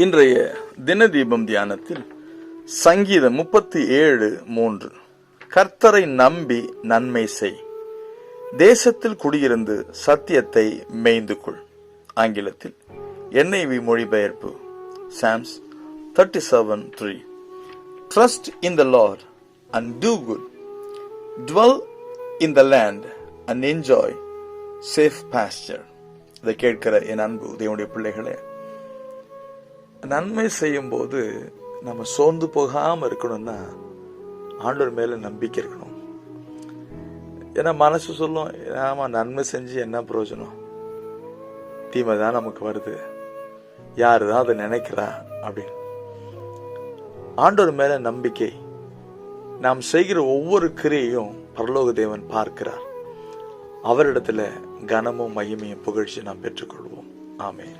இன்றைய தினதீபம் தியானத்தில் சங்கீதம் 37:3 கர்த்தரை நம்பி நன்மை செய், தேசத்தில் குடியிருந்து சத்தியத்தை மேய்ந்து கொள். ஆங்கிலத்தில் NIV மொழிபெயர்ப்பு Psalms 37:3 Trust in the Lord and do good, dwell in the land and enjoy safe pasture. இதை கேட்கிற என் அன்பு தேவனுடைய பிள்ளைகளே, நன்மை செய்யும் போது நம்ம சோர்ந்து போகாம இருக்கணும்னா ஆண்டவர் மேல நம்பிக்கை இருக்கணும். ஏன்னா மனசு சொல்லும், ஆமா நன்மை செஞ்சு என்ன பிரயோஜனம், தீமை தான் நமக்கு வருது, யாருதான் அதை நினைக்கிறா அப்படின்னு. ஆண்டவர் மேல நம்பிக்கை, நாம் செய்கிற ஒவ்வொரு கிரியையும் பரலோக தேவன் பார்க்கிறார். அவரிடத்துல கனமும் மகிமையும் புகழ்ச்சி நாம் பெற்றுக்கொள்வோம். ஆமென்.